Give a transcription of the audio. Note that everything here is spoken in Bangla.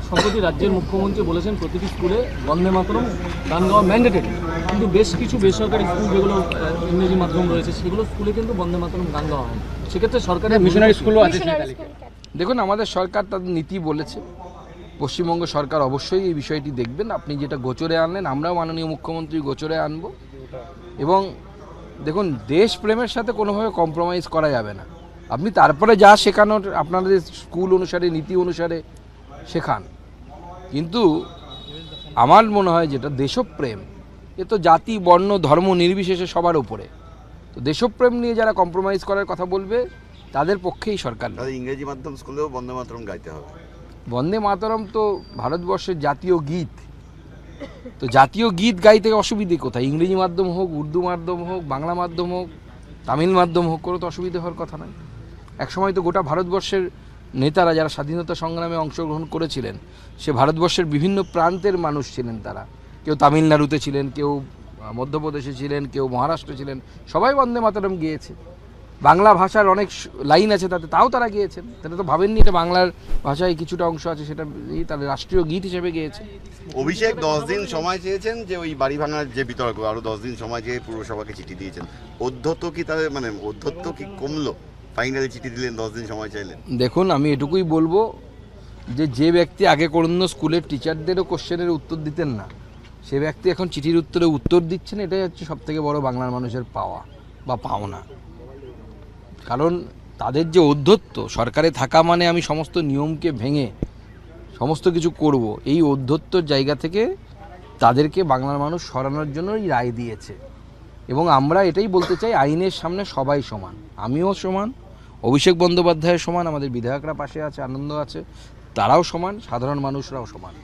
সম্প্রতি রাজ্যের মুখ্যমন্ত্রী বলেছেন প্রতিটি স্কুলে বন্দে মাতরম গান গাওয়া ম্যান্ডেটরি, কিন্তু বেশ কিছু বেসরকারি স্কুল যেগুলো ইংরেজি মাধ্যম রয়েছে সেগুলো স্কুলে কিন্তু বন্দে মাতরম গান গাওয়া হয়। সেক্ষেত্রে সরকারের মিশনারি স্কুলও আছে। দেখুন, আমাদের সরকার তাদের নীতি বলেছে, পশ্চিমবঙ্গ সরকার অবশ্যই এই বিষয়টি দেখবেন। আপনি যেটা গোচরে আনলেন, আমরাও মাননীয় মুখ্যমন্ত্রী গোচরে আনব। এবং দেখুন, দেশপ্রেমের সাথে কোনোভাবে কম্প্রোমাইজ করা যাবে না। আপনি তারপরে যা শেখানোর আপনাদের স্কুল অনুসারে, নীতি অনুসারে শেখান, কিন্তু আমার মনে হয় যেটা দেশপ্রেম, এ তো জাতি, বর্ণ, ধর্ম নির্বিশেষে সবার উপরে। তো দেশপ্রেম নিয়ে যারা কম্প্রোমাইজ করার কথা বলবে তাদের পক্ষেই সরকার। ইংরেজি মাধ্যম স্কুলেও বন্দে মাতরম গাইতে হবে। বন্দে মাতরম তো ভারতবর্ষের জাতীয় গীত। তো জাতীয় গীত গাইতে অসুবিধে কোথায়? ইংরেজি মাধ্যম হোক, উর্দু মাধ্যম হোক, বাংলা মাধ্যম হোক, তামিল মাধ্যম হোক, কোনো তো অসুবিধে হওয়ার কথা নয়। একসময় তো গোটা ভারতবর্ষের নেতারা যারা স্বাধীনতা সংগ্রামে অংশগ্রহণ করেছিলেন, সে ভারতবর্ষের বিভিন্ন প্রান্তের মানুষ ছিলেন। তারা কেউ তামিলনাড়ুতে ছিলেন, কেউ মধ্যপ্রদেশে ছিলেন, কেউ মহারাষ্ট্রে ছিলেন, সবাই বন্দে মাতরম গিয়েছে। বাংলা ভাষার অনেক লাইন আছে তাতে, তাও তারা গিয়েছেন। তারা তো ভাবেননি এটা বাংলার ভাষায় কিছুটা অংশ আছে, সেটা তাদের রাষ্ট্রীয় গীত হিসেবে গিয়েছে। অভিষেক 10 দিন সময় চেয়েছেন যে ওই বাড়ি ভাঙার যে বিতর্ক, আরো 10 দিন সময় চেয়ে পুরসভাকে চিঠি দিয়েছেন। অধ্যত্ত কি তাদের অধ্যত্ত কি কমলো? ফাইনালি চিঠি দিলেন, 10 দিন সময় চাইলেন। দেখুন, আমি এটুকুই বলবো যে ব্যক্তি আগে কোনো স্কুলের টিচারদেরও কোশ্চেনের উত্তর দিতেন না, সে ব্যক্তি এখন চিঠির উত্তরে উত্তর দিচ্ছেন। এটাই হচ্ছে সবথেকে বড় বাংলার মানুষের পাওয়া বা পাওনা। কারণ তাদের যে অধ্যত্ত, সরকারে থাকা মানে আমি সমস্ত নিয়মকে ভেঙে সমস্ত কিছু করব, এই অধ্যত্তর জায়গা থেকে তাদেরকে বাংলার মানুষ সরানোর জন্যই রায় দিয়েছে। এবং আমরা এটাই বলতে চাই, আইনের সামনে সবাই সমান। আমিও সমান, অভিষেক বন্দ্যোপাধ্যায়ের সমান, আমাদের বিধায়করা পাশে আছে, আনন্দ আছে, তারাও সমান, সাধারণ মানুষরাও সমান।